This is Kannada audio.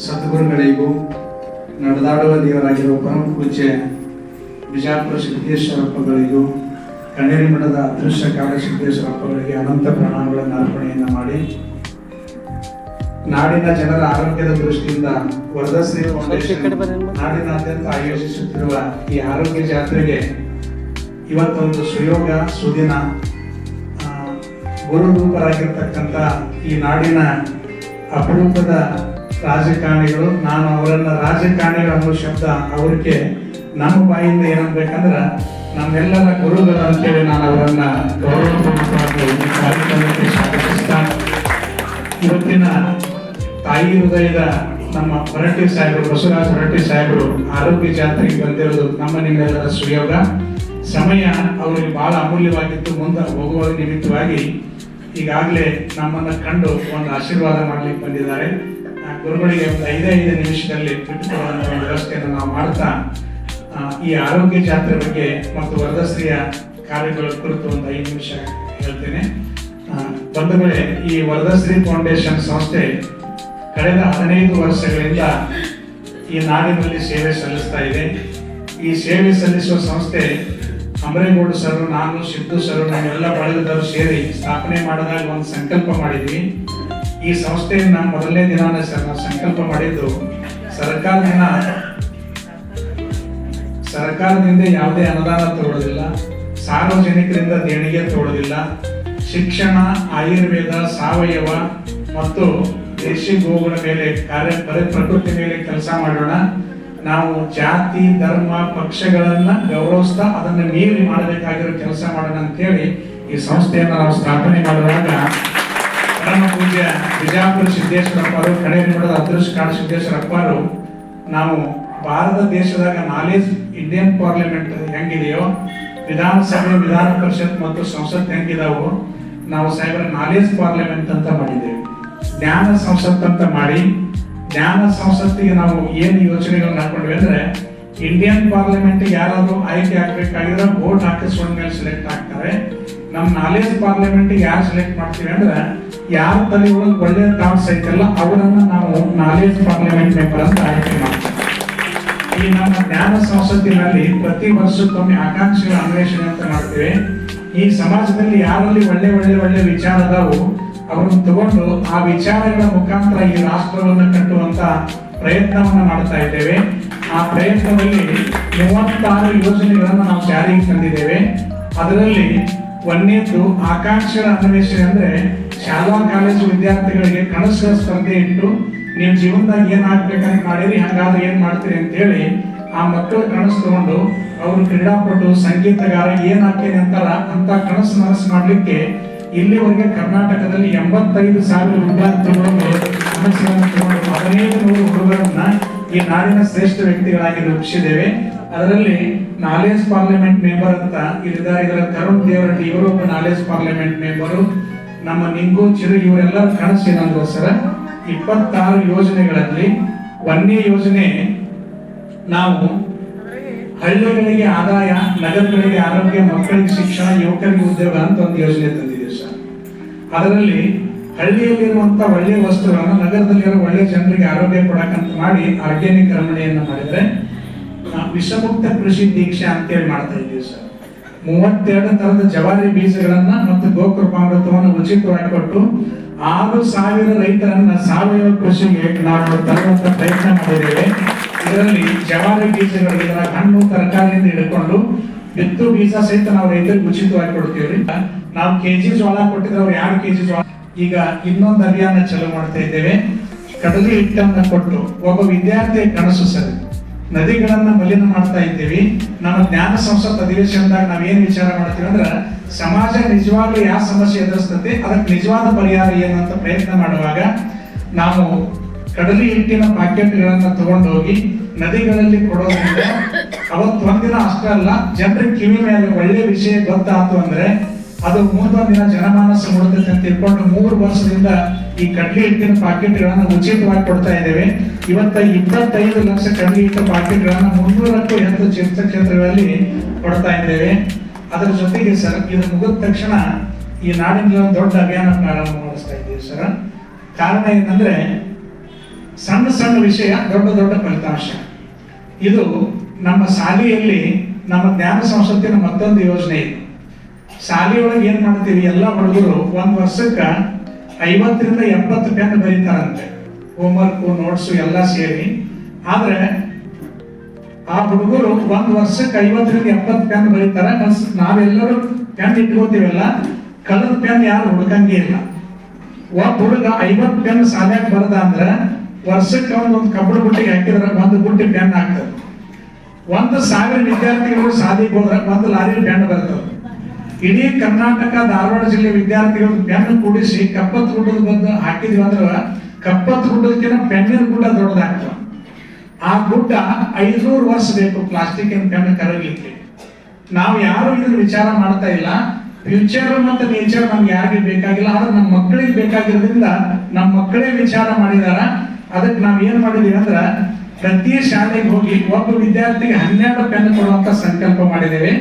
ಸದ್ಗುರುಗಳಿಗೂ ನಡೆದಾಡುವ ದೇವರಾಗಿರುವ ಪರಮ ಪೂಜ್ಯ ಬಿಜಾಪುರ ಸಿದ್ದೇಶ್ವರಪ್ಪಗಳಿಗೂ ಕಣ್ಣೇರಿ ಮಠದ ಅದೃಶ್ಯ ಕಾಲ ಸಿದ್ದೇಶ್ವರಪ್ಪಗಳಿಗೆ ಅನಂತ ಪ್ರಣಾಮಗಳನ್ನು ಅರ್ಪಣೆಯನ್ನು ಮಾಡಿ, ನಾಡಿನ ಜನರ ಆರೋಗ್ಯದ ದೃಷ್ಟಿಯಿಂದ ವರದಶ್ರೀ ಫೌಂಡೇಶನ್ ನಾಡಿನಾದ್ಯಂತ ಆಯೋಜಿಸುತ್ತಿರುವ ಈ ಆರೋಗ್ಯ ಜಾತ್ರೆಗೆ ಇವತ್ತೊಂದು ಸುಯೋಗ ಸುದಿನ. ಗುರುರೂಪರಾಗಿರ್ತಕ್ಕಂಥ ಈ ನಾಡಿನ ಅಪರೂಪದ ರಾಜಕಾರಣಿಗಳು, ನಾನು ಅವರನ್ನ ರಾಜಕಾರಣಿಗಳು ಅನ್ನೋ ಶಬ್ದ ಅವರಿಗೆ ನಮ್ಮ ಬಾಯಿಂದ ಏನನ್ಬೇಕಂದ್ರೆ ನಮ್ಮೆಲ್ಲರ ಗುರುಗಳು ಅಂತೇಳಿ ನಾನು ಅವರನ್ನ ಗೌರವಪೂರ್ವಕವಾಗಿ ಕಾರ್ಯಕ್ರಮಕ್ಕೆ ಸ್ವಾಗತಿಸ್ತಾ, ಇವತ್ತಿನ ತಾಯಿ ಹೃದಯದ ನಮ್ಮ ಹೊರಟ್ಟಿ ಸಾಹೇಬರು, ಬಸವರಾಜ ಹೊರಟ್ಟಿ ಸಾಹೇಬರು ಆರೋಗ್ಯ ಜಾತ್ರೆಗೆ ಬಂದಿರೋದು ನಮ್ಮ ನಿಮ್ಮೆಲ್ಲರ ಸುಯೋಗ. ಸಮಯ ಅವರಿಗೆ ಬಹಳ ಅಮೂಲ್ಯವಾಗಿತ್ತು. ಮುಂದೆ ಹೋಗುವ ನಿಮಿತ್ತವಾಗಿ ಈಗಾಗಲೇ ನಮ್ಮನ್ನ ಕಂಡು ಒಂದು ಆಶೀರ್ವಾದ ಮಾಡ್ಲಿಕ್ಕೆ ಬಂದಿದ್ದಾರೆ. ಗುರುಗಳಿಗೆ ಒಂದು 5 ನಿಮಿಷದಲ್ಲಿ ಬಿಟ್ಟುಕೊಳ್ಳುವಂತ ಒಂದು ವ್ಯವಸ್ಥೆಯನ್ನು ನಾವು ಮಾಡ್ತಾ ಈ ಆರೋಗ್ಯ ಜಾತ್ರೆ ಬಗ್ಗೆ ಮತ್ತು ವರದಶ್ರೀಯ ಕಾರ್ಯಗಳ ಕುರಿತು ಒಂದು 5 ನಿಮಿಷ ಹೇಳ್ತೇನೆ. ಬಂಧುಗಳೇ, ಈ ವರದಶ್ರೀ ಫೌಂಡೇಶನ್ ಸಂಸ್ಥೆ ಕಳೆದ 15 ವರ್ಷಗಳಿಂದ ಈ ನಾಡಿನಲ್ಲಿ ಸೇವೆ ಸಲ್ಲಿಸ್ತಾ ಇದೆ. ಈ ಸೇವೆ ಸಲ್ಲಿಸುವ ಸಂಸ್ಥೆ ಅಮರೇಗೌಡ ಸರ್, ನಾನು, ಸಿದ್ದು ಸರ್, ನಮ್ಮೆಲ್ಲ ಬಳಗದವರು ಸೇರಿ ಸ್ಥಾಪನೆ ಮಾಡಿದಾಗ ಒಂದು ಸಂಕಲ್ಪ ಮಾಡಿದ್ವಿ. ಈ ಸಂಸ್ಥೆಯನ್ನ ಮೊದಲನೇ ದಿನಾನೇ ಸರ್ ನಾವು ಸಂಕಲ್ಪ ಮಾಡಿದ್ದು, ಸರ್ಕಾರದಿಂದ ಯಾವುದೇ ಅನುದಾನ ತಗೊಳ್ಳೋದಿಲ್ಲ, ಸಾರ್ವಜನಿಕರಿಂದ ದೇಣಿಗೆ ತಗೊಳ್ಳೋದಿಲ್ಲ, ಶಿಕ್ಷಣ, ಆಯುರ್ವೇದ, ಸಾವಯವ ಮತ್ತು ದೇಶಿ ಗೋವುಗಳ ಮೇಲೆ ಪ್ರಕೃತಿ ಮೇಲೆ ಕೆಲಸ ಮಾಡೋಣ. ನಾವು ಜಾತಿ, ಧರ್ಮ, ಪಕ್ಷಗಳನ್ನ ಗೌರವಿಸ್ತಾ ಅದನ್ನ ಮೀರಿ ಮಾಡಬೇಕಾಗಿರೋ ಕೆಲಸ ಮಾಡೋಣ ಅಂತ ಹೇಳಿ ಈ ಸಂಸ್ಥೆಯನ್ನು ನಾವು ಸ್ಥಾಪನೆ ಮಾಡುವಾಗ ಪರಮ ಪೂಜ್ಯ ಬಿಜಾಪುರ ಸಿದ್ದೇಶ್ವರಪ್ಪ ಅವರು, ಕಣ್ಣೇರಿ ಮಠದ ಅದೃಶ್ಯ ಕಾಲ ಸಿದ್ದೇಶ್ವರಪ್ಪ ಅವರು, ನಾವು ಭಾರತ ದೇಶದಾಗ ನಾಲೆಜ್ ಇಂಡಿಯನ್ ಪಾರ್ಲಿಮೆಂಟ್ ಹೆಂಗಿದೆಯೋ, ವಿಧಾನಸಭೆ, ವಿಧಾನ ಪರಿಷತ್ ಮತ್ತು ಸಂಸತ್ ಹೆಂಗಿದಾವೋ, ನಾವು ಸಾಹೇಬರ ನಾಲೆಜ್ ಪಾರ್ಲಿಮೆಂಟ್ ಅಂತ ಮಾಡಿದ್ದೇವೆ. ಜ್ಞಾನ ಸಂಸತ್ ಅಂತ ಮಾಡಿ, ಜ್ಞಾನ ಸಂಸತ್ತಿಗೆ ನಾವು ಏನು ಯೋಚನೆಗಳನ್ನ ಹಾಕೊಂಡ್ವಿ ಅಂದ್ರೆ, ಇಂಡಿಯನ್ ಪಾರ್ಲಿಮೆಂಟ್ ಯಾರಾದ್ರೂ ಆಯ್ಕೆ ಆಗ್ಬೇಕಾಗಿದ್ರೆ ವೋಟ್ ಹಾಕಿಸ್ಕೊಂಡ ಮೇಲೆ ಸೆಲೆಕ್ಟ್ ಆಗ್ತಾರೆ. ನಮ್ಮ ನಾಲೆಜ್ ಪಾರ್ಲಿಮೆಂಟ್ ಯಾರು ಸೆಲೆಕ್ಟ್ ಮಾಡ್ತೀವಿ ಅಂದ್ರೆ, ಯಾರ ತಲೆ ಒಳಗೆ ಒಳ್ಳೆ ಥಾಟ್ಸ್ ಐತಲ್ಲ ಅವರನ್ನ ನಾವು ನಾಲೆಜ್ ಪಾರ್ಲಿಮೆಂಟ್ ಮೆಂಬರ್ ಅಂತ ಆಯ್ಕೆ ಮಾಡ್ತೀವಿ. ಈ ನಮ್ಮ ಜ್ಞಾನ ಸಂಸತ್ತಿನಲ್ಲಿ ಪ್ರತಿ ವರ್ಷಕ್ಕೊಮ್ಮೆ ಆಕಾಂಕ್ಷೆಗಳ ಅನ್ವೇಷಣೆ ಅಂತ ಮಾಡ್ತೇವೆ. ಈ ಸಮಾಜದಲ್ಲಿ ಯಾರಲ್ಲಿ ಒಳ್ಳೆ ವಿಚಾರ ಅದಾವು ಅವರನ್ನು ತಗೊಂಡು ಆ ವಿಚಾರಗಳ ಮುಖಾಂತರ ಈ ರಾಷ್ಟ್ರವನ್ನು ಕಟ್ಟುವಂತ ಪ್ರಯತ್ನವನ್ನ ಮಾಡ್ತಾ ಇದ್ದೇವೆ. ಆ ಪ್ರಯತ್ನದಲ್ಲಿ 36 ಯೋಜನೆಗಳನ್ನು ನಾವು ಜಾರಿಗೆ ತಂದಿದ್ದೇವೆ. ಅದರಲ್ಲಿ ಒಂದನೇದು ಆಕಾಂಕ್ಷೆಗಳ ಅನ್ವೇಷಣೆ ಅಂದ್ರೆ, ಶಾಲಾ ಕಾಲೇಜು ವಿದ್ಯಾರ್ಥಿಗಳಿಗೆ ಕನಸುಗಳ ಸ್ಪರ್ಧೆ ಇಟ್ಟು ನೀವು ಜೀವನದಾಗ ಏನ್ ಆಗ್ಬೇಕಂತ ಮಾಡಿರಿ, ಹಂಗಾದ್ರೆ ಏನ್ ಮಾಡ್ತೀರಿ ಅಂತ ಹೇಳಿ ಆ ಮಕ್ಕಳು ಕನಸು ತಗೊಂಡು ಅವರು ಕ್ರೀಡಾಪಟು, ಸಂಗೀತಗಾರ ಏನ್ ಆಗ್ತೇನೆ ಅಂತಾರ ಅಂತ ಕನಸು ಮಾಡ್ಲಿಕ್ಕೆ ಇಲ್ಲಿವರೆಗೆ ಕರ್ನಾಟಕದಲ್ಲಿ 85,000 ವಿದ್ಯಾರ್ಥಿಗಳು ಕನಸುಗಳನ್ನು ತಗೊಂಡು 1500 ಹುಡುಗರನ್ನ ಈ ನಾಡಿನ ಶ್ರೇಷ್ಠ ವ್ಯಕ್ತಿಗಳಾಗಿ ರೂಪಿಸಿದ್ದೇವೆ. ಅದರಲ್ಲಿ ನಾಲೆಜ್ ಪಾರ್ಲಿಮೆಂಟ್ ಮೆಂಬರ್ ಅಂತ ಇಲ್ಲಿದ್ದಾರೆ. ಇದರ ತರುಣ್ ದೇವರಡ್ಡಿ ಇವರು ಒಬ್ಬ ನಾಲೆಜ್ ಪಾರ್ಲಿಮೆಂಟ್ ಮೆಂಬರು. ನಮ್ಮ ನಿಂಗು, ಚಿರು ಇವರೆಲ್ಲರ ಕನಸು ಏನಂದ್ರೆ ಸರ್, 26 ಯೋಜನೆಗಳಲ್ಲಿ 1ನೇ ಯೋಜನೆ ನಾವು ಹಳ್ಳಿಗಳಿಗೆ ಆದಾಯ, ನಗರಗಳಿಗೆ ಆರೋಗ್ಯ, ಮಕ್ಕಳಿಗೆ ಶಿಕ್ಷಣ, ಯುವಕರಿಗೆ ಉದ್ಯೋಗ ಅಂತ ಒಂದು ಯೋಜನೆ ತಂದಿದ್ದೀವಿ ಸರ್. ಅದರಲ್ಲಿ ಹಳ್ಳಿಯಲ್ಲಿರುವಂತ ಒಳ್ಳೆಯ ವಸ್ತುಗಳನ್ನು ನಗರದಲ್ಲಿರೋ ಒಳ್ಳೆಯ ಜನರಿಗೆ ಆರೋಗ್ಯ ಕೊಡಕಂತ ಮಾಡಿ ಆರ್ಗ್ಯಾನಿಕ್ ರಮಣೆಯನ್ನು ಮಾಡಿದ್ರೆ, ವಿಷಮುಕ್ತ ಕೃಷಿ ದೀಕ್ಷೆ ಅಂತೇಳಿ ಮಾಡ್ತಾ ಇದ್ದೀವಿ ಸರ್. 32 ತರದ ಜವಾರಿ ಬೀಜಗಳನ್ನ ಮತ್ತು ಗೋಕೃಪಾಮೃತವನ್ನು ಉಚಿತವಾಗಿ ಕೊಟ್ಟು 6,000 ರೈತರನ್ನ ಸಾವಯವ ಕೃಷಿಗೆ ನಾವು ತರುವಂತ ಪ್ರಯತ್ನ ಮಾಡಿದ್ದೇವೆ. ಇದರಲ್ಲಿ ಜವಾರಿ ಬೀಜಗಳು, ಇದರ ಹಣ್ಣು ತರಕಾರಿಯಿಂದ ಹಿಡ್ಕೊಂಡು ಬಿತ್ತು ಬೀಜ ಸಹಿತ ನಾವು ರೈತರಿಗೆ ಉಚಿತವಾಗಿ ಕೊಡ್ತೀವಿ. ನಾವು ಕೆಜಿ ಜೋಳ ಕೊಟ್ಟಿದ್ರೆ ಅವ್ರು 2 ಕೆಜಿ ಜೋಳ. ಈಗ ಇನ್ನೊಂದು ಅಭಿಯಾನ ಚಾಲೂ ಮಾಡ್ತಾ ಇದ್ದೇವೆ. ಕಡಲೆ ಹಿಟ್ಟನ್ನ ಕೊಟ್ಟು ಒಬ್ಬ ವಿದ್ಯಾರ್ಥಿ ಕನಸು ಸರಿ, ನದಿಗಳನ್ನ ಮಲಿನ ಮಾಡ್ತಾ ಇದ್ದೀವಿ. ನಮ್ಮ ಜ್ಞಾನ ಸಂಸತ್ ಅಧಿವೇಶನದಾಗ ನಾವೇನ್ ವಿಚಾರ ಮಾಡ್ತೀವಿ ಅಂದ್ರೆ, ಸಮಾಜ ನಿಜವಾಗ್ಲೂ ಯಾವ ಸಮಸ್ಯೆ ಎದುರಿಸ್ತದೆ, ಅದಕ್ಕೆ ನಿಜವಾದ ಪರಿಹಾರ ಏನಂತ ಪ್ರಯತ್ನ ಮಾಡುವಾಗ ನಾವು ಕಡಲೆ ಹಿಟ್ಟಿನ ಪ್ಯಾಕೆಟ್ಗಳನ್ನ ತಗೊಂಡೋಗಿ ನದಿಗಳಲ್ಲಿ ಕೊಡೋದ್ರಿಂದ ಅವತ್ತು ಒಂದಿನ ಅಷ್ಟೇ ಅಲ್ಲ, ಜನರಿಗೆ ಕಿವಿ ಮೇಲೆ ಒಳ್ಳೆ ವಿಷಯ ಗೊತ್ತಾಯ್ತು ಅಂದ್ರೆ ಅದು ಮುಂದೊಂದು ದಿನ ಜನಮಾನಸ ಮೂಡುತ್ತೆ ಅಂತ ತಿಳ್ಕೊಂಡು 3 ವರ್ಷದಿಂದ ಈ ಕಡ್ಲಿ ಹಿಟ್ಟಿನ ಪ್ಯಾಕೆಟ್ಗಳನ್ನ ಉಚಿತವಾಗಿ ಕೊಡ್ತಾ ಇದ್ದೇವೆ. ಇವತ್ತ 25 ಲಕ್ಷ ಕಡ್ಲಿ ಹಿಟ್ಟು ಪ್ಯಾಕೆಟ್ಗಳನ್ನ 300ಕ್ಕೂ ಹೆಚ್ಚು ಚಿಕಿತ್ಸಾ ಕ್ಷೇತ್ರಗಳಲ್ಲಿ ಕೊಡ್ತಾ ಇದ್ದೇವೆ. ಅದರ ಜೊತೆಗೆ ಸರ್, ಇದು ಮುಗಿದ ತಕ್ಷಣ ಈ ನಾಡಿನಲ್ಲಿ ಒಂದು ದೊಡ್ಡ ಅಭಿಯಾನ ಪ್ರಾರಂಭ ಮಾಡಿಸ್ತಾ ಇದ್ದೀವಿ ಸರ್. ಕಾರಣ ಏನಂದ್ರೆ, ಸಣ್ಣ ಸಣ್ಣ ವಿಷಯ, ದೊಡ್ಡ ದೊಡ್ಡ ಫಲಿತಾಂಶ. ಇದು ನಮ್ಮ ಶಾಲೆಯಲ್ಲಿ ನಮ್ಮ ಜ್ಞಾನ ಸಂಸ್ಕೃತಿನ ಮತ್ತೊಂದು ಯೋಜನೆ ಇದೆ. ಶಾಲೆಯೊಳಗೆ ಏನ್ ಮಾಡ್ತೀವಿ, ಎಲ್ಲ ಹುಡುಗರು ಒಂದ್ ವರ್ಷಕ್ಕ 50 ರಿಂದ 70 ಪೆನ್ ಬರೀತಾರಂತೆ, ಹೋಮ್ವರ್ಕ್ ನೋಟ್ಸ್ ಎಲ್ಲ ಸೇರಿ. ಆದ್ರೆ ಆ ಹುಡುಗರು ಒಂದ್ ವರ್ಷಕ್ಕೆ 50 ರಿಂದ 70 ಪೆನ್ ಬರೀತಾರೆ. ನಾವೆಲ್ಲರೂ ಪೆನ್ ಇಟ್ಕೋತೀವಲ್ಲ, ಕಲರ್ ಪೆನ್ ಯಾರು ಹುಡುಕಂಗೆ ಇಲ್ಲ. ಒಬ್ಬ ಹುಡುಗ 50 ಪೆನ್ ಸಾಲ್ಯಾಗ ಬರದ ಅಂದ್ರ ವರ್ಷಕ್ಕೆ ಒಂದು ಕಬ್ಬಣ ಬುಟ್ಟಿಗೆ ಹಾಕಿದ್ರೆ 1 ಬುಟ್ಟಿ ಪೆನ್ ಆಗ್ತದೆ. 1,000 ವಿದ್ಯಾರ್ಥಿಗಳು ಶಾಲೆಗೆ ಹೋದ್ರೆ 1 ಲಾರಿ ಪೆನ್ ಬರ್ತದೆ. ಇಡೀ ಕರ್ನಾಟಕ ಧಾರವಾಡ ಜಿಲ್ಲೆ ವಿದ್ಯಾರ್ಥಿಗಳು ಪೆನ್ ಕೂಡಿಸಿ ಕಪ್ಪತ್ ಗುಡ್ಡದ ಬಂದು ಹಾಕಿದ್ವಿ ಅಂದ್ರೆ ಕಪ್ಪತ್ ಗುಡ್ಡದಕ್ಕಿಂತ ಪೆನ್ನಿನ ಗುಡ್ಡ ದೊಡ್ಡದಾಗ್ತದೆ. ಆ ಗುಡ್ಡ 500 ವರ್ಷ ಬೇಕು ಪ್ಲಾಸ್ಟಿಕ್ ಪೆನ್ ಕರಗಲಿಕ್ಕೆ. ನಾವು ಯಾರು ಇದನ್ನ ವಿಚಾರ ಮಾಡ್ತಾ ಇಲ್ಲ. ಫ್ಯೂಚರ್ ಮತ್ತು ನೇಚರ್ ನಮ್ಗೆ ಯಾರಿಗೆ ಬೇಕಾಗಿಲ್ಲ, ಆದ್ರೆ ನಮ್ಮ ಮಕ್ಕಳಿಗೆ ಬೇಕಾಗಿರೋದ್ರಿಂದ ನಮ್ಮ ಮಕ್ಕಳೇ ವಿಚಾರ ಮಾಡಿದಾರ. ಅದಕ್ಕೆ ನಾವ್ ಏನ್ ಮಾಡಿದೀವಿ ಅಂದ್ರ ಪ್ರತಿ ಶಾಲೆಗೆ ಹೋಗಿ ಒಬ್ಬ ವಿದ್ಯಾರ್ಥಿಗೆ 12 ಪೆನ್ ಕೊಡುವಂತ ಸಂಕಲ್ಪ ಮಾಡಿದ್ದೇವೆ.